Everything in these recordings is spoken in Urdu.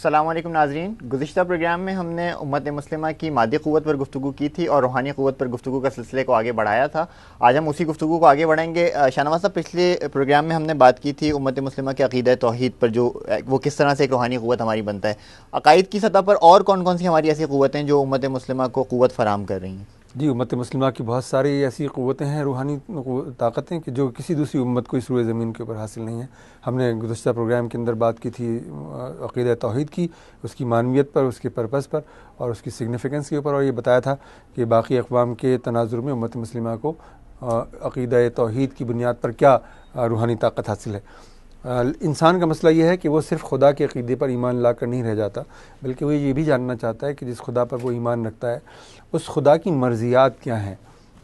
السلام علیکم ناظرین، گزشتہ پروگرام میں ہم نے امت مسلمہ کی مادی قوت پر گفتگو کی تھی اور روحانی قوت پر گفتگو کا سلسلے کو آگے بڑھایا تھا۔ آج ہم اسی گفتگو کو آگے بڑھائیں گے۔ شاہنواز صاحب، پچھلے پروگرام میں ہم نے بات کی تھی امت مسلمہ کے عقیدہ توحید پر، جو وہ کس طرح سے ایک روحانی قوت ہماری بنتا ہے۔ عقائد کی سطح پر اور کون کون سی ہماری ایسی قوتیں جو امت مسلمہ کو قوت فراہم کر رہی ہیں؟ جی، امت مسلمہ کی بہت ساری ایسی قوتیں ہیں، روحانی طاقتیں، کہ جو کسی دوسری امت کو اس روئے زمین کے اوپر حاصل نہیں ہیں۔ ہم نے گزشتہ پروگرام کے اندر بات کی تھی عقیدہ توحید کی، اس کی معنویت پر، اس کے پرپس پر اور اس کی سگنیفیکنس کے اوپر، اور یہ بتایا تھا کہ باقی اقوام کے تناظر میں امت مسلمہ کو عقیدہ توحید کی بنیاد پر کیا روحانی طاقت حاصل ہے۔ انسان کا مسئلہ یہ ہے کہ وہ صرف خدا کے عقیدے پر ایمان لا کر نہیں رہ جاتا، بلکہ وہ یہ بھی جاننا چاہتا ہے کہ جس خدا پر وہ ایمان رکھتا ہے اس خدا کی مرضیات کیا ہیں،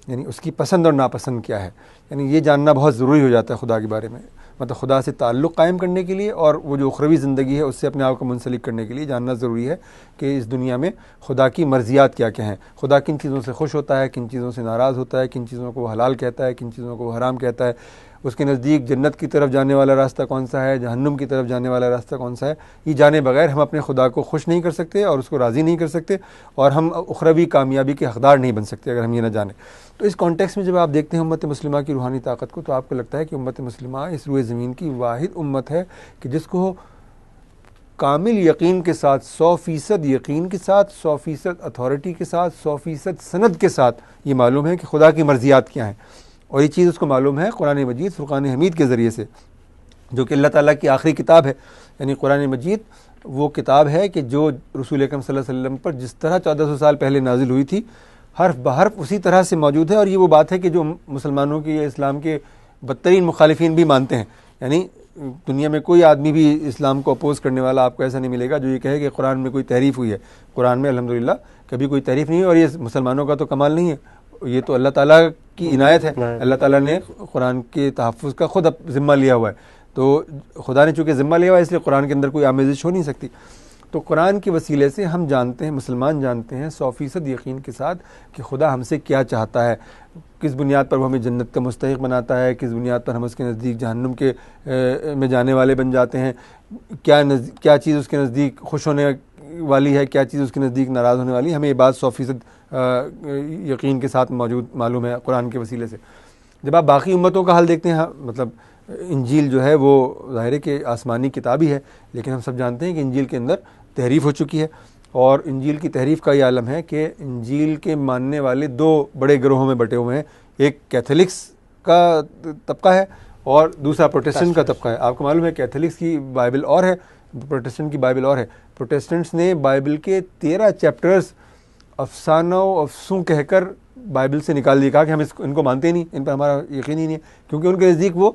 یعنی اس کی پسند اور ناپسند کیا ہے۔ یعنی یہ جاننا بہت ضروری ہو جاتا ہے خدا کے بارے میں، مطلب خدا سے تعلق قائم کرنے کے لیے اور وہ جو اخروی زندگی ہے اس سے اپنے آپ کو منسلک کرنے کے لیے جاننا ضروری ہے کہ اس دنیا میں خدا کی مرضیات کیا کیا ہیں، خدا کن چیزوں سے خوش ہوتا ہے، کن چیزوں سے ناراض ہوتا ہے، کن چیزوں کو وہ حلال کہتا ہے، کن چیزوں کو وہ حرام کہتا ہے، اس کے نزدیک جنت کی طرف جانے والا راستہ کون سا ہے، جہنم کی طرف جانے والا راستہ کون سا ہے۔ یہ جانے بغیر ہم اپنے خدا کو خوش نہیں کر سکتے اور اس کو راضی نہیں کر سکتے، اور ہم اخروی کامیابی کے حقدار نہیں بن سکتے اگر ہم یہ نہ جانیں۔ تو اس کانٹیکس میں جب آپ دیکھتے ہیں امت مسلمہ کی روحانی طاقت کو، تو آپ کو لگتا ہے کہ امت مسلمہ اس روئے زمین کی واحد امت ہے کہ جس کو کامل یقین کے ساتھ، 100% یقین کے ساتھ، 100% اتھارٹی کے ساتھ، 100% سند کے ساتھ یہ معلوم ہے کہ خدا کی مرضیات کیا ہیں، اور یہ چیز اس کو معلوم ہے قرآن مجید فرقان حمید کے ذریعے سے، جو کہ اللہ تعالیٰ کی آخری کتاب ہے۔ یعنی قرآن مجید وہ کتاب ہے کہ جو رسول اکرم صلی اللہ علیہ وسلم پر جس طرح 1400 سال پہلے نازل ہوئی تھی، حرف بحرف اسی طرح سے موجود ہے، اور یہ وہ بات ہے کہ جو مسلمانوں کی یا اسلام کے بدترین مخالفین بھی مانتے ہیں۔ یعنی دنیا میں کوئی آدمی بھی اسلام کو اپوز کرنے والا آپ کو ایسا نہیں ملے گا جو یہ کہے کہ قرآن میں کوئی تحریف ہوئی ہے۔ قرآن میں الحمدللہ کبھی کوئی تحریف نہیں ہے، اور یہ مسلمانوں کا تو کمال نہیں ہے، یہ تو اللہ تعالیٰ کی عنایت ہے۔ اللہ تعالیٰ نے قرآن کے تحفظ کا خود ذمہ لیا ہوا ہے، تو خدا نے چونکہ ذمہ لیا ہوا ہے اس لیے قرآن کے اندر کوئی آمیزش ہو نہیں سکتی۔ تو قرآن کے وسیلے سے ہم جانتے ہیں، مسلمان جانتے ہیں 100% یقین کے ساتھ کہ خدا ہم سے کیا چاہتا ہے، کس بنیاد پر وہ ہمیں جنت کا مستحق بناتا ہے، کس بنیاد پر ہم اس کے نزدیک جہنم کے میں جانے والے بن جاتے ہیں، کیا چیز اس کے نزدیک خوش ہونے والی ہے، کیا چیز اس کے نزدیک ناراض ہونے والی ہے۔ ہمیں یہ بات 100% یقین کے ساتھ معلوم ہے قرآن کے وسیلے سے۔ جب آپ باقی امتوں کا حال دیکھتے ہیں، مطلب انجیل جو ہے وہ ظاہر ہے کہ آسمانی کتاب ہی ہے، لیکن ہم سب جانتے ہیں کہ انجیل کے اندر تحریف ہو چکی ہے، اور انجیل کی تحریف کا یہ عالم ہے کہ انجیل کے ماننے والے دو بڑے گروہوں میں بٹے ہوئے ہیں، ایک کیتھولکس کا طبقہ ہے اور دوسرا پروٹسٹنٹ کا طبقہ ہے۔ آپ کو معلوم ہے کیتھولکس کی بائبل اور ہے، پروٹسٹنٹ کی بائبل اور ہے۔ پروٹسٹنٹس نے بائبل کے 13 چیپٹرز افسانہ و افسوں کہہ کر بائبل سے نکال دیا، کہا کہ ہم ان کو مانتے نہیں، ان پر ہمارا یقین ہی نہیں ہے، کیونکہ ان کے نزدیک وہ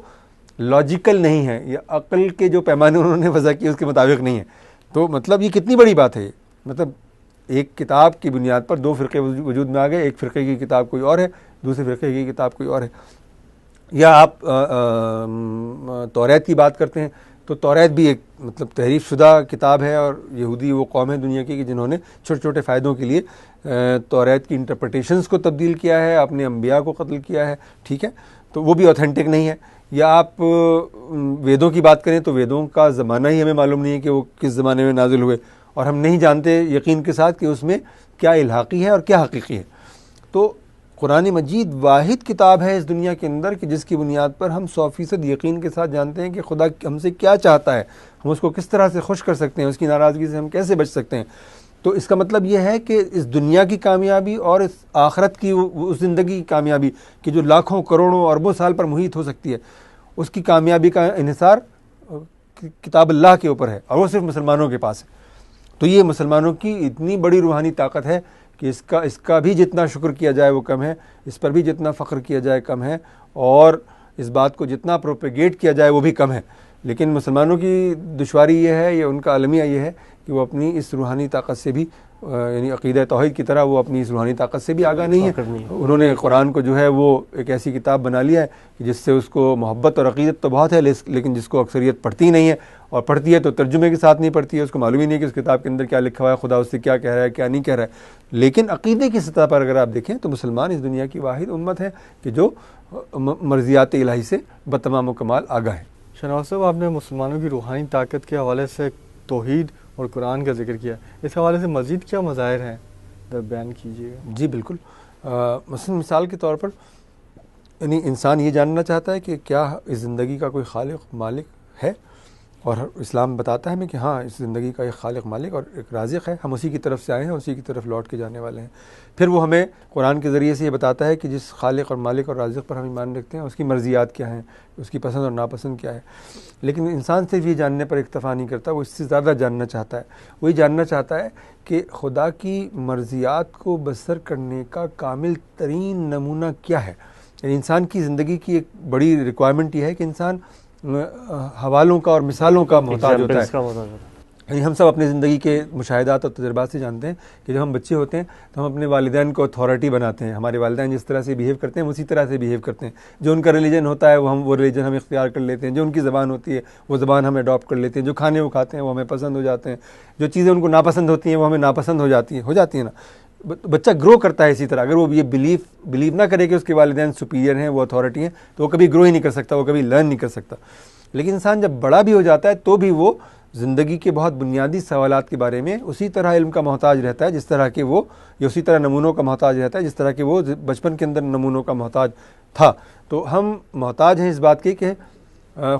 لاجیکل نہیں ہے، یا عقل کے جو پیمانے انہوں نے وضع کیے اس کے مطابق نہیں ہے۔ تو مطلب یہ کتنی بڑی بات ہے، یہ مطلب ایک کتاب کی بنیاد پر دو فرقے وجود میں آ گئے، ایک فرقے کی کتاب کوئی اور ہے، دوسرے فرقے کی کتاب کوئی اور ہے۔ یا آپ توریت کی بات کرتے ہیں تو توریت بھی ایک مطلب تحریف شدہ کتاب ہے، اور یہودی وہ قوم ہے دنیا کی کہ جنہوں نے چھوٹے چھوٹے فائدوں کے لیے توریت کی انٹرپریٹیشنز کو تبدیل کیا ہے، اپنے انبیاء کو قتل کیا ہے، ٹھیک ہے، تو وہ بھی اوتھینٹک نہیں ہے۔ یا آپ ویدوں کی بات کریں تو ویدوں کا زمانہ ہی ہمیں معلوم نہیں ہے کہ وہ کس زمانے میں نازل ہوئے، اور ہم نہیں جانتے یقین کے ساتھ کہ اس میں کیا الحاقی ہے اور کیا حقیقی ہے۔ تو قرآن مجید واحد کتاب ہے اس دنیا کے اندر کہ جس کی بنیاد پر ہم 100% یقین کے ساتھ جانتے ہیں کہ خدا ہم سے کیا چاہتا ہے، ہم اس کو کس طرح سے خوش کر سکتے ہیں، اس کی ناراضگی سے ہم کیسے بچ سکتے ہیں۔ تو اس کا مطلب یہ ہے کہ اس دنیا کی کامیابی اور اس آخرت کی اس زندگی کی کامیابی کہ جو لاکھوں کروڑوں اربوں سال پر محیط ہو سکتی ہے، اس کی کامیابی کا انحصار کتاب اللہ کے اوپر ہے، اور وہ صرف مسلمانوں کے پاس ہے۔ تو یہ مسلمانوں کی اتنی بڑی روحانی طاقت ہے کہ اس کا بھی جتنا شکر کیا جائے وہ کم ہے، اس پر بھی جتنا فخر کیا جائے کم ہے، اور اس بات کو جتنا پروپیگیٹ کیا جائے وہ بھی کم ہے۔ لیکن مسلمانوں کی دشواری یہ ہے، یا ان کا المیہ یہ ہے کہ وہ اپنی اس روحانی طاقت سے بھی، یعنی عقیدہ توحید کی طرح وہ اپنی اس روحانی طاقت سے بھی آگاہ نہیں ہے۔ انہوں نے قرآن کو جو ہے وہ ایک ایسی کتاب بنا لیا ہے کہ جس سے اس کو محبت اور عقیدت تو بہت ہے، لیکن جس کو اکثریت پڑھتی نہیں ہے، اور پڑھتی ہے تو ترجمے کے ساتھ نہیں پڑھتی ہے، اس کو معلوم ہی نہیں کہ اس کتاب کے اندر کیا لکھا ہوا ہے، خدا اس سے کیا کہہ رہا ہے کیا نہیں کہہ رہا ہے۔ لیکن عقیدے کی سطح پر اگر آپ دیکھیں تو مسلمان اس دنیا کی واحد امت ہے کہ جو مرضیات الہی سے بتمام و کمال آگاہ ہے۔ شاہنواز صاحب، آپ نے مسلمانوں کی روحانی طاقت کے حوالے سے توحید اور قرآن کا ذکر کیا. اس حوالے سے مزید کیا مظاہر ہیں بیان کیجیے گا؟ جی بالکل. مثلا مثال کے طور پر یعنی انسان یہ جاننا چاہتا ہے کہ کیا اس زندگی کا کوئی خالق مالک ہے، اور اسلام بتاتا ہے ہمیں کہ ہاں اس زندگی کا ایک خالق مالک اور ایک رازق ہے، ہم اسی کی طرف سے آئے ہیں، اسی کی طرف لوٹ کے جانے والے ہیں. پھر وہ ہمیں قرآن کے ذریعے سے یہ بتاتا ہے کہ جس خالق اور مالک اور رازق پر ہم ایمان رکھتے ہیں اس کی مرضیات کیا ہیں، اس کی پسند اور ناپسند کیا ہے. لیکن انسان صرف یہ جاننے پر اکتفا نہیں کرتا، وہ اس سے زیادہ جاننا چاہتا ہے. وہ یہ جاننا چاہتا ہے کہ خدا کی مرضیات کو بسر کرنے کا کامل ترین نمونہ کیا ہے. یعنی انسان کی زندگی کی ایک بڑی ریکوائرمنٹ یہ ہے کہ انسان حوالوں کا اور مثالوں کا محتاج ہوتا ہے. یعنی ہم سب اپنی زندگی کے مشاہدات اور تجربات سے جانتے ہیں کہ جب ہم بچے ہوتے ہیں تو ہم اپنے والدین کو اتھارٹی بناتے ہیں. ہمارے والدین جس طرح سے بیہیو کرتے ہیں اسی طرح سے بیہیو کرتے ہیں. جو ان کا ریلیجن ہوتا ہے وہ ریلیجن ہم اختیار کر لیتے ہیں. جو ان کی زبان ہوتی ہے وہ زبان ہم اڈاپٹ کر لیتے ہیں. جو کھانے وہ کھاتے ہیں وہ ہمیں پسند ہو جاتے ہیں. جو چیزیں ان کو ناپسند ہوتی ہیں وہ ہمیں ناپسند ہو جاتی ہیں نا. بچہ گرو کرتا ہے اسی طرح. اگر وہ یہ بلیو نہ کرے کہ اس کے والدین سپیریئر ہیں، وہ اتھارٹی ہیں، تو وہ کبھی گرو ہی نہیں کر سکتا، وہ کبھی لرن نہیں کر سکتا. لیکن انسان جب بڑا بھی ہو جاتا ہے تو بھی وہ زندگی کے بہت بنیادی سوالات کے بارے میں اسی طرح علم کا محتاج رہتا ہے جس طرح کہ وہ، یا اسی طرح نمونوں کا محتاج رہتا ہے جس طرح کہ وہ بچپن کے اندر نمونوں کا محتاج تھا. تو ہم محتاج ہیں اس بات کے کہ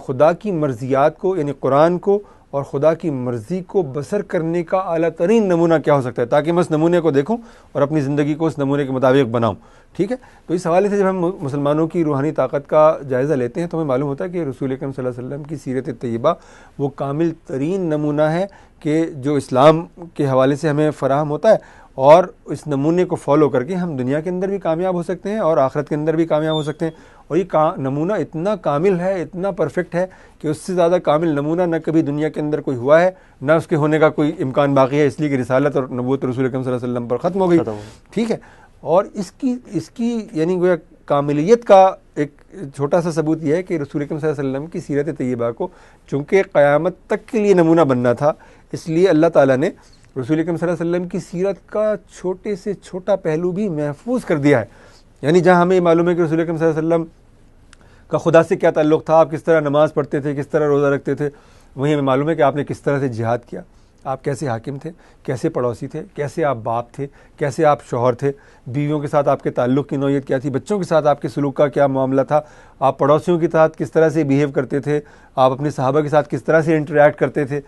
خدا کی مرضیات کو، یعنی قرآن کو اور خدا کی مرضی کو بسر کرنے کا اعلیٰ ترین نمونہ کیا ہو سکتا ہے، تاکہ میں اس نمونے کو دیکھوں اور اپنی زندگی کو اس نمونے کے مطابق بناؤں. ٹھیک ہے. تو اس حوالے سے جب ہم مسلمانوں کی روحانی طاقت کا جائزہ لیتے ہیں تو ہمیں معلوم ہوتا ہے کہ رسول اکرم صلی اللہ علیہ وسلم کی سیرت طیبہ وہ کامل ترین نمونہ ہے کہ جو اسلام کے حوالے سے ہمیں فراہم ہوتا ہے، اور اس نمونے کو فالو کر کے ہم دنیا کے اندر بھی کامیاب ہو سکتے ہیں اور آخرت کے اندر بھی کامیاب ہو سکتے ہیں. اور یہ نمونہ اتنا کامل ہے، اتنا پرفیکٹ ہے کہ اس سے زیادہ کامل نمونہ نہ کبھی دنیا کے اندر کوئی ہوا ہے، نہ اس کے ہونے کا کوئی امکان باقی ہے، اس لیے کہ رسالت اور نبوت رسول اکرم صلی اللہ علیہ وسلم پر ختم ہو گئی. ٹھیک ہے. اور اس کی یعنی گویا کاملیت کا ایک چھوٹا سا ثبوت یہ ہے کہ رسول اکرم صلی اللہ علیہ وسلم کی سیرت طیبہ کو چونکہ قیامت تک کے لیے نمونہ بننا تھا، اس لیے اللہ تعالیٰ نے رسول اکرم صلی اللہ علیہ وسلم کی سیرت کا چھوٹے سے چھوٹا پہلو بھی محفوظ کر دیا ہے. یعنی جہاں ہمیں معلوم ہے کہ رسول اکرم صلی اللہ علیہ وسلم کا خدا سے کیا تعلق تھا، آپ کس طرح نماز پڑھتے تھے، کس طرح روزہ رکھتے تھے، وہیں ہمیں معلوم ہے کہ آپ نے کس طرح سے جہاد کیا، آپ کیسے حاکم تھے، کیسے پڑوسی تھے، کیسے آپ باپ تھے، کیسے آپ شوہر تھے، بیویوں کے ساتھ آپ کے تعلق کی نوعیت کیا تھی، بچوں کے ساتھ آپ کے سلوک کا کیا معاملہ تھا، آپ پڑوسیوں کے ساتھ کس طرح سے بیہیو کرتے تھے، آپ اپنے صحابہ کے ساتھ کس طرح سے انٹریکٹ کرتے تھے،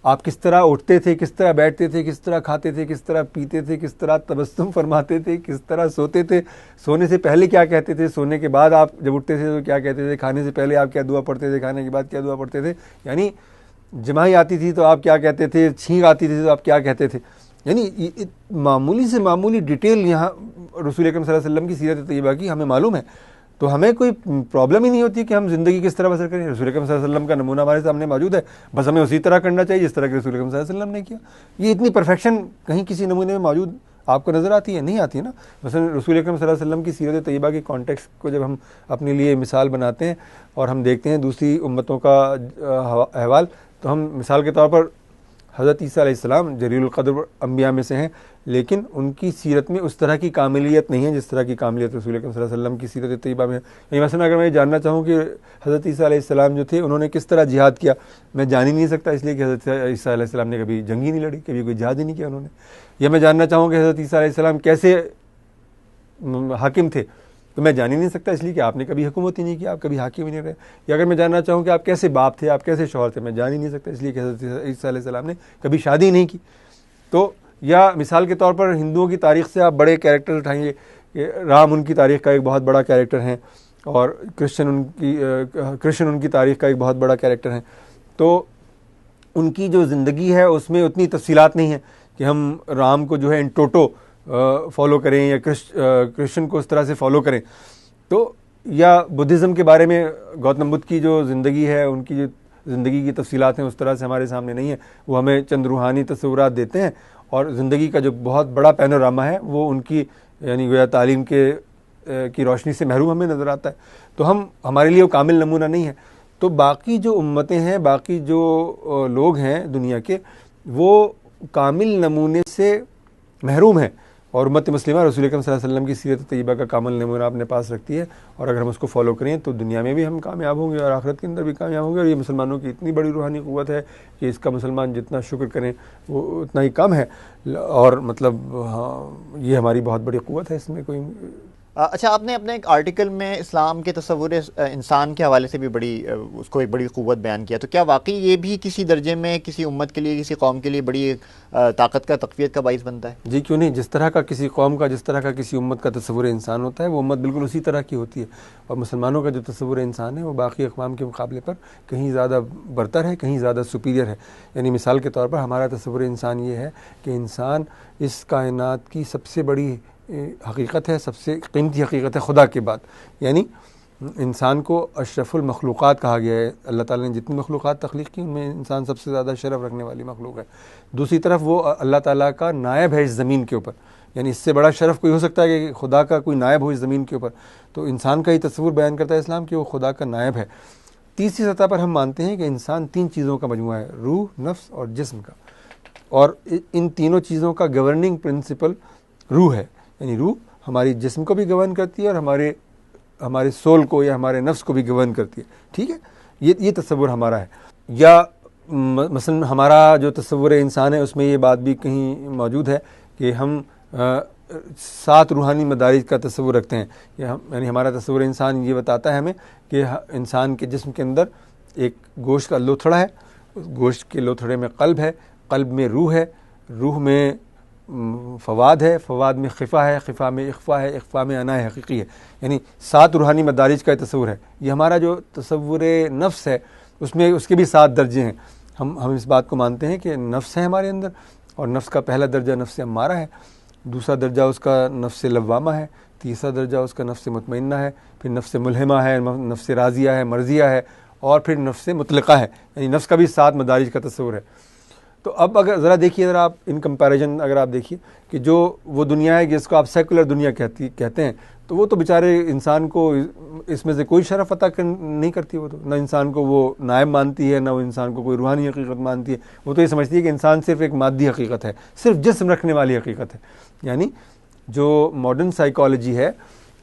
آپ کس طرح اٹھتے تھے، کس طرح بیٹھتے تھے، کس طرح کھاتے تھے، کس طرح پیتے تھے، کس طرح تبسم فرماتے تھے، کس طرح سوتے تھے، سونے سے پہلے کیا کہتے تھے، سونے کے بعد آپ جب اٹھتے تھے تو کیا کہتے تھے، کھانے سے پہلے آپ کیا دعا پڑھتے تھے، کھانے کے بعد کیا دعا پڑھتے تھے، یعنی جماعی آتی تھی تو آپ کیا کہتے تھے، چھینک آتی تھی تو آپ کیا کہتے تھے. یعنی معمولی سے معمولی ڈیٹیل یہاں رسول اکرم صلی اللہ علیہ وسلم کی سیرت طیبہ کی ہمیں معلوم ہے. تو ہمیں کوئی پرابلم ہی نہیں ہوتی کہ ہم زندگی کس طرح بسر کریں. رسول اکرم صلی اللہ علیہ وسلم کا نمونہ ہمارے سامنے موجود ہے، بس ہمیں اسی طرح کرنا چاہیے جس طرح کہ رسول اکرم صلی اللہ علیہ وسلم نے کیا. یہ اتنی پرفیکشن کہیں کسی نمونے میں موجود آپ کو نظر آتی ہے؟ نہیں آتی نا. مثلا رسول اکرم صلی اللہ علیہ وسلم کی سیرت طیبہ کی کانٹیکسٹ کو جب ہم اپنے لیے مثال بناتے ہیں اور ہم دیکھتے ہیں دوسری امتوں کا احوال، تو ہم مثال کے طور پر حضرت عیسیٰ علیہ السلام جلیل القدر انبیاء میں سے ہیں، لیکن ان کی سیرت میں اس طرح کی کاملیت نہیں ہے جس طرح کی کاملیت رسول اکرم صلی اللہ علیہ وسلم کی سیرت طیبہ میں ہے. یعنی مثلا اگر میں یہ جاننا چاہوں کہ حضرت عیسیٰ علیہ السلام جو تھے انہوں نے کس طرح جہاد کیا، میں جان ہی نہیں سکتا، اس لیے کہ حضرت عیسیٰ علیہ السلام نے کبھی جنگ ہی نہیں لڑی، کبھی کوئی جہاد ہی نہیں کیا انہوں نے. یا میں جاننا چاہوں کہ حضرت عیسیٰ علیہ السلام کیسے حاکم تھے، تو میں جان ہی نہیں سکتا، اس لیے کہ آپ نے کبھی حکومت ہی نہیں کی، آپ کبھی حاکم ہی نہیں رہے. یا اگر میں جاننا چاہوں کہ آپ کیسے باپ تھے، آپ کیسے شوہر تھے، میں جان ہی نہیں سکتا، اس لیے کہ حضرت عیسیٰ علیہ السلام نے کبھی شادی نہیں کی. تو یا مثال کے طور پر ہندوؤں کی تاریخ سے آپ بڑے کیریکٹر اٹھائیں گے کہ رام ان کی تاریخ کا ایک بہت بڑا کیریکٹر ہیں، اور کرشن ان کی تاریخ کا ایک بہت بڑا کیریکٹر ہیں. تو ان کی جو زندگی ہے اس میں اتنی تفصیلات نہیں ہیں کہ ہم رام کو جو ہے ان ٹوٹو فالو کریں یا کرشن کو اس طرح سے فالو کریں. تو یا بدھزم کے بارے میں گوتم بدھ کی جو زندگی ہے، ان کی جو زندگی کی تفصیلات ہیں اس طرح سے ہمارے سامنے نہیں ہیں. وہ ہمیں چند روحانی تصورات دیتے ہیں، اور زندگی کا جو بہت بڑا پینوراما ہے وہ ان کی یعنی گویا تعلیم کی روشنی سے محروم ہمیں نظر آتا ہے. تو ہمارے لیے وہ کامل نمونہ نہیں ہے. تو باقی جو امتیں ہیں، باقی جو لوگ ہیں دنیا کے، وہ کامل نمونے سے محروم ہیں. اور امت مسلمہ رسول اکرم صلی اللہ علیہ وسلم کی سیرت طیبہ کا کامل نمونہ اپنے پاس رکھتی ہے، اور اگر ہم اس کو فالو کریں تو دنیا میں بھی ہم کامیاب ہوں گے اور آخرت کے اندر بھی کامیاب ہوں گے. اور یہ مسلمانوں کی اتنی بڑی روحانی قوت ہے کہ اس کا مسلمان جتنا شکر کریں وہ اتنا ہی کم ہے. اور مطلب ہاں یہ ہماری بہت بڑی قوت ہے، اس میں کوئی. اچھا، آپ نے اپنے ایک آرٹیکل میں اسلام کے تصور انسان کے حوالے سے بھی اس کو ایک بڑی قوت بیان کیا، تو کیا واقعی یہ بھی کسی درجے میں کسی امت کے لیے، کسی قوم کے لیے بڑی طاقت کا، تقویت کا باعث بنتا ہے؟ جی کیوں نہیں. جس طرح کا کسی قوم کا، جس طرح کا کسی امت کا تصور انسان ہوتا ہے، وہ امت بالکل اسی طرح کی ہوتی ہے. اور مسلمانوں کا جو تصور انسان ہے وہ باقی اقوام کے مقابلے پر کہیں زیادہ برتر ہے، کہیں زیادہ سپیریئر ہے. یعنی مثال کے طور پر ہمارا تصور انسان یہ ہے کہ انسان اس کائنات کی سب سے بڑی حقیقت ہے، سب سے قیمتی حقیقت ہے خدا کے بعد. یعنی انسان کو اشرف المخلوقات کہا گیا ہے. اللہ تعالیٰ نے جتنی مخلوقات تخلیق کی ان میں انسان سب سے زیادہ شرف رکھنے والی مخلوق ہے. دوسری طرف وہ اللہ تعالیٰ کا نائب ہے اس زمین کے اوپر. یعنی اس سے بڑا شرف کوئی ہو سکتا ہے کہ خدا کا کوئی نائب ہو اس زمین کے اوپر؟ تو انسان کا ہی تصور بیان کرتا ہے اسلام کہ وہ خدا کا نائب ہے. تیسری سطح پر ہم مانتے ہیں کہ انسان 3 چیزوں کا مجموعہ ہے، روح، نفس اور جسم کا. اور ان تینوں چیزوں کا گورننگ پرنسپل روح ہے. یعنی روح ہماری جسم کو بھی گورن کرتی ہے اور ہمارے سول کو یا ہمارے نفس کو بھی گورن کرتی ہے. ٹھیک ہے، یہ تصور ہمارا ہے. یا مثلا ہمارا جو تصور انسان ہے اس میں یہ بات بھی کہیں موجود ہے کہ ہم 7 روحانی مدارج کا تصور رکھتے ہیں. یعنی ہمارا تصور انسان یہ بتاتا ہے ہمیں کہ انسان کے جسم کے اندر ایک گوشت کا لوتھڑا ہے، اس گوشت کے لوتھڑے میں قلب ہے، قلب میں روح ہے، روح میں فواد ہے، فواد میں خفا ہے، خفا میں اخفا ہے، اخفا میں انا حقیقی ہے. یعنی 7 روحانی مدارج کا تصور ہے. یہ ہمارا جو تصور نفس ہے اس میں اس کے بھی 7 درجے ہیں. ہم اس بات کو مانتے ہیں کہ نفس ہے ہمارے اندر، اور نفس کا پہلا درجہ نفس امارہ ہے، دوسرا درجہ اس کا نفس لوامہ ہے، تیسرا درجہ اس کا نفس مطمئنہ ہے، پھر نفس ملہمہ ہے، نفس راضیہ ہے، مرضیہ ہے، اور پھر نفس مطلقہ ہے. یعنی نفس کا بھی 7 مدارج کا تصور ہے. تو اب اگر ذرا دیکھیے، اگر آپ ان کمپیریزن اگر آپ دیکھیے کہ جو وہ دنیا ہے جس کو آپ سیکولر دنیا کہتے ہیں، تو وہ تو بیچارے انسان کو اس میں سے کوئی شرف عطا نہیں کرتی. وہ تو نہ انسان کو وہ نائب مانتی ہے، نہ وہ انسان کو کوئی روحانی حقیقت مانتی ہے. وہ تو یہ سمجھتی ہے کہ انسان صرف ایک مادی حقیقت ہے، صرف جسم رکھنے والی حقیقت ہے. یعنی جو ماڈرن سائیکالوجی ہے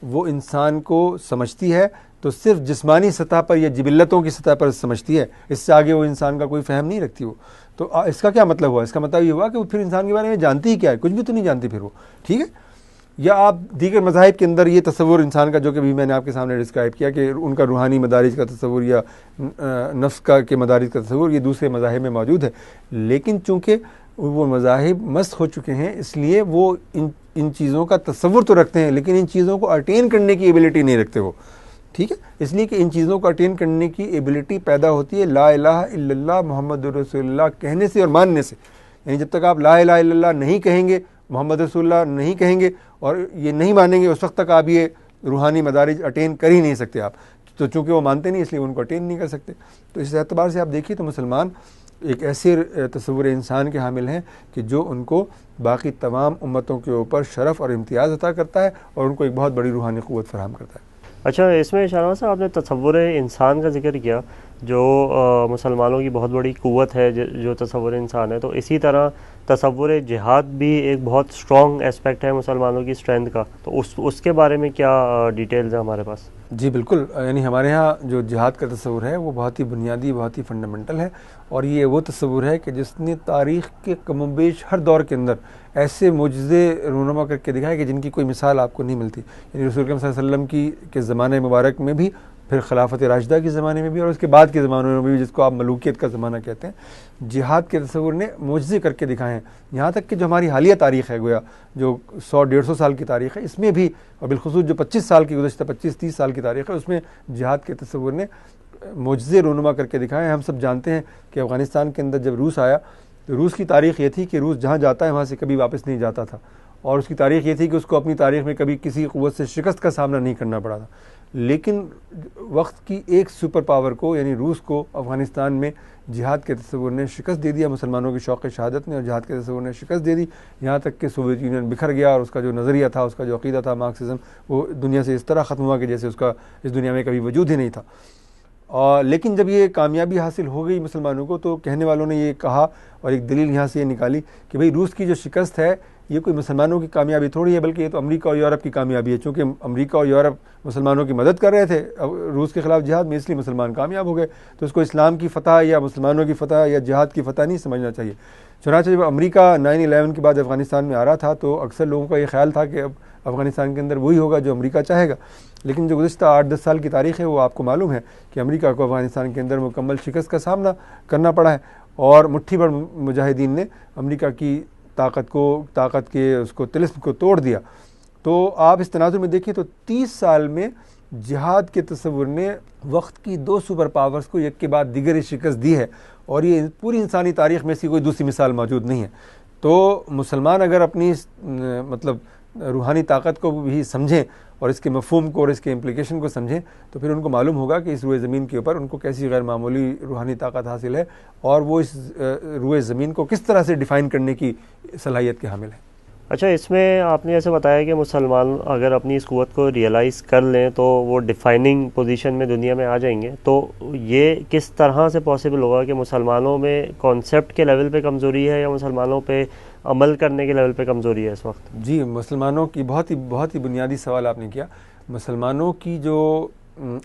وہ انسان کو سمجھتی ہے تو صرف جسمانی سطح پر یا جبلتوں کی سطح پر سمجھتی ہے، اس سے آگے وہ انسان کا کوئی فہم نہیں رکھتی. وہ تو اس کا کیا مطلب ہوا؟ اس کا مطلب یہ ہوا کہ وہ پھر انسان کے بارے میں جانتی ہی کیا ہے؟ کچھ بھی تو نہیں جانتی پھر وہ. ٹھیک ہے. یا آپ دیگر مذاہب کے اندر یہ تصور انسان کا جو کہ بھی میں نے آپ کے سامنے ڈسکرائب کیا کہ ان کا روحانی مدارج کا تصور یا نفس کے مدارج کا تصور یہ دوسرے مذاہب میں موجود ہے. لیکن چونکہ وہ مذاہب مست ہو چکے ہیں اس لیے وہ ان چیزوں کا تصور تو رکھتے ہیں لیکن ان چیزوں کو اٹین کرنے کی ایبلٹی نہیں رکھتے وہ. ٹھیک ہے. اس لیے کہ ان چیزوں کو اٹین کرنے کی ایبلٹی پیدا ہوتی ہے لا الہ الا اللہ محمد رسول اللہ کہنے سے اور ماننے سے. یعنی جب تک آپ لا الہ الا اللہ نہیں کہیں گے، محمد رسول اللہ نہیں کہیں گے اور یہ نہیں مانیں گے، اس وقت تک آپ یہ روحانی مدارج اٹین کر ہی نہیں سکتے آپ. تو چونکہ وہ مانتے نہیں اس لیے ان کو اٹین نہیں کر سکتے. تو اس اعتبار سے آپ دیکھیے تو مسلمان ایک ایسے تصور انسان کے حامل ہیں کہ جو ان کو باقی تمام امتوں کے اوپر شرف اور امتیاز عطا کرتا ہے اور ان کو ایک بہت بڑی روحانی قوت فراہم کرتا ہے. اچھا، اس میں شاہنواز صاحب آپ نے تصور انسان کا ذکر کیا جو مسلمانوں کی بہت بڑی قوت ہے جو تصور انسان ہے، تو اسی طرح تصور جہاد بھی ایک بہت اسٹرانگ اسپیکٹ ہے مسلمانوں کی اسٹرینتھ کا، تو اس کے بارے میں کیا ڈیٹیلز ہیں ہمارے پاس؟ جی بالکل. یعنی ہمارے ہاں جو جہاد کا تصور ہے وہ بہت ہی بنیادی، بہت ہی فنڈامنٹل ہے، اور یہ وہ تصور ہے کہ جس نے تاریخ کے کم و بیش ہر دور کے اندر ایسے معجزے رونما کر کے دکھائے کہ جن کی کوئی مثال آپ کو نہیں ملتی. یعنی رسول اکرم صلی اللہ علیہ وسلم کے زمانے مبارک میں بھی، پھر خلافت راشدہ کے زمانے میں بھی، اور اس کے بعد کے زمانوں میں بھی جس کو آپ ملوکیت کا زمانہ کہتے ہیں، جہاد کے تصور نے معجزے کر کے دکھائے ہیں. یہاں تک کہ جو ہماری حالیہ تاریخ ہے، گویا جو 100-150 سال کی تاریخ ہے، اس میں بھی، اور بالخصوص جو 25 سال کی گزشتہ 25-30 سال کی تاریخ ہے، اس میں جہاد کے تصور نے معجزے رونما کر کے دکھائے ہیں. ہم سب جانتے ہیں کہ افغانستان کے اندر جب روس آیا تو روس کی تاریخ یہ تھی کہ روس جہاں جاتا ہے وہاں سے کبھی واپس نہیں جاتا تھا، اور اس کی تاریخ یہ تھی کہ اس کو اپنی تاریخ میں کبھی کسی قوت سے شکست کا سامنا نہیں کرنا پڑا تھا. لیکن وقت کی ایک سپر پاور کو، یعنی روس کو، افغانستان میں جہاد کے تصور نے شکست دے دیا، مسلمانوں کی شوق شہادت نے اور جہاد کے تصور نے شکست دے دی. یہاں تک کہ سوویت یونین بکھر گیا اور اس کا جو نظریہ تھا، اس کا جو عقیدہ تھا مارکسزم، وہ دنیا سے اس طرح ختم ہوا کہ جیسے اس کا اس دنیا میں کبھی وجود ہی نہیں تھا. لیکن جب یہ کامیابی حاصل ہو گئی مسلمانوں کو تو کہنے والوں نے یہ کہا اور ایک دلیل یہاں سے یہ نکالی کہ بھئی روس کی جو شکست ہے یہ کوئی مسلمانوں کی کامیابی تھوڑی ہے، بلکہ یہ تو امریکہ اور یورپ کی کامیابی ہے، چونکہ امریکہ اور یورپ مسلمانوں کی مدد کر رہے تھے روس کے خلاف جہاد میں، اس لیے مسلمان کامیاب ہو گئے. تو اس کو اسلام کی فتح یا مسلمانوں کی فتح یا جہاد کی فتح نہیں سمجھنا چاہیے. چنانچہ جب امریکہ 9/11 کے بعد افغانستان میں آ رہا تھا تو اکثر لوگوں کا یہ خیال تھا کہ اب افغانستان کے اندر وہی ہوگا جو امریکہ چاہے گا، لیکن جو گزشتہ 8-10 سال کی تاریخ ہے وہ آپ کو معلوم ہے کہ امریکہ کو افغانستان کے اندر مکمل شکست کا سامنا کرنا پڑا ہے، اور مٹھی بھر مجاہدین نے امریکہ کی طاقت کے اس کو طلسم کو توڑ دیا. تو آپ اس تناظر میں دیکھیں تو 30 سال میں جہاد کے تصور نے وقت کی 2 سپر پاورز کو یک کے بعد دیگر شکست دی ہے، اور یہ پوری انسانی تاریخ میں سے کوئی دوسری مثال موجود نہیں ہے. تو مسلمان اگر اپنی مطلب روحانی طاقت کو بھی سمجھیں اور اس کے مفہوم کو اور اس کے امپلیکیشن کو سمجھیں تو پھر ان کو معلوم ہوگا کہ اس روئے زمین کے اوپر ان کو کیسی غیر معمولی روحانی طاقت حاصل ہے، اور وہ اس روئے زمین کو کس طرح سے ڈیفائن کرنے کی صلاحیت کے حامل ہے. اچھا، اس میں آپ نے ایسے بتایا کہ مسلمان اگر اپنی اس قوت کو ریئلائز کر لیں تو وہ ڈیفائننگ پوزیشن میں دنیا میں آ جائیں گے. تو یہ کس طرح سے پاسبل ہوگا کہ مسلمانوں میں کانسیپٹ کے لیول پہ کمزوری ہے یا مسلمانوں پہ عمل کرنے کے لیول پہ کمزوری ہے اس وقت؟ جی، مسلمانوں کی بہت ہی بنیادی سوال آپ نے کیا. مسلمانوں کی جو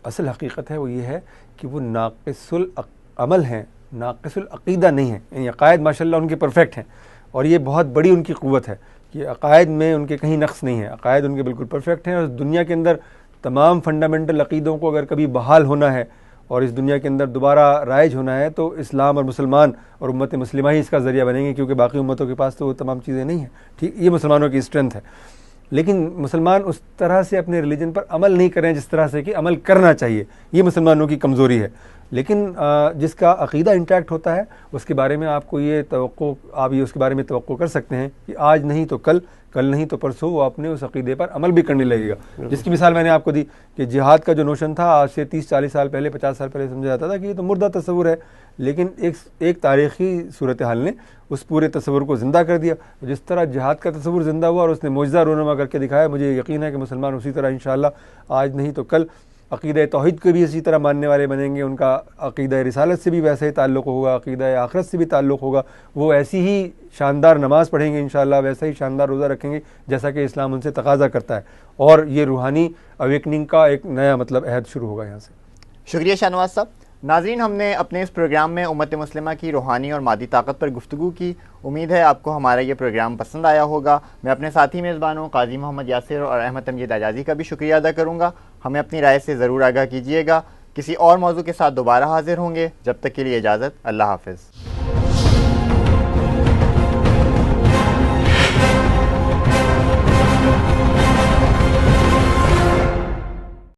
اصل حقیقت ہے وہ یہ ہے کہ وہ ناقص العمل ہیں، ناقص العقیدہ نہیں ہیں. یعنی عقائد ماشاءاللہ ان کے پرفیکٹ ہیں، اور یہ بہت بڑی ان کی قوت ہے کہ عقائد میں ان کے کہیں نقص نہیں ہے، عقائد ان کے بالکل پرفیکٹ ہیں. اور دنیا کے اندر تمام فنڈامنٹل عقیدوں کو اگر کبھی بحال ہونا ہے اور اس دنیا کے اندر دوبارہ رائج ہونا ہے تو اسلام اور مسلمان اور امت مسلمہ ہی اس کا ذریعہ بنیں گے، کیونکہ باقی امتوں کے پاس تو وہ تمام چیزیں نہیں ہیں. ٹھیک، یہ مسلمانوں کی اسٹرینتھ ہے. لیکن مسلمان اس طرح سے اپنے ریلیجن پر عمل نہیں کریں جس طرح سے کہ عمل کرنا چاہیے، یہ مسلمانوں کی کمزوری ہے. لیکن جس کا عقیدہ انٹیکٹ ہوتا ہے اس کے بارے میں آپ کو یہ توقع، آپ یہ اس کے بارے میں توقع کر سکتے ہیں کہ آج نہیں تو کل نہیں تو پرسوں وہ اپنے اس عقیدے پر عمل بھی کرنے لگے گا. جس کی مثال میں نے آپ کو دی کہ جہاد کا جو نوشن تھا آج سے 30-40 سال پہلے، 50 سال پہلے سمجھا جاتا تھا کہ یہ تو مردہ تصور ہے، لیکن ایک تاریخی صورتحال نے اس پورے تصور کو زندہ کر دیا. جس طرح جہاد کا تصور زندہ ہوا اور اس نے معجزہ رونما کر کے دکھایا، مجھے یقین ہے کہ مسلمان اسی طرح انشاءاللہ آج نہیں تو کل عقیدہ توحید کو بھی اسی طرح ماننے والے بنیں گے. ان کا عقیدہ رسالت سے بھی ویسے ہی تعلق ہوگا، عقیدہ آخرت سے بھی تعلق ہوگا. وہ ایسی ہی شاندار نماز پڑھیں گے انشاءاللہ، ویسا ہی شاندار روزہ رکھیں گے جیسا کہ اسلام ان سے تقاضا کرتا ہے. اور یہ روحانی اویکننگ کا ایک نیا عہد شروع ہوگا یہاں سے. شکریہ شاہ نواز صاحب. ناظرین، ہم نے اپنے اس پروگرام میں امت مسلمہ کی روحانی اور مادی طاقت پر گفتگو کی. امید ہے آپ کو ہمارا یہ پروگرام پسند آیا ہوگا. میں اپنے ساتھی میزبانوں قاضی محمد یاسر اور احمد تمجید اعجازی کا بھی شکریہ ادا کروں گا. ہمیں اپنی رائے سے ضرور آگاہ کیجیے گا. کسی اور موضوع کے ساتھ دوبارہ حاضر ہوں گے. جب تک کے لیے اجازت. اللہ حافظ.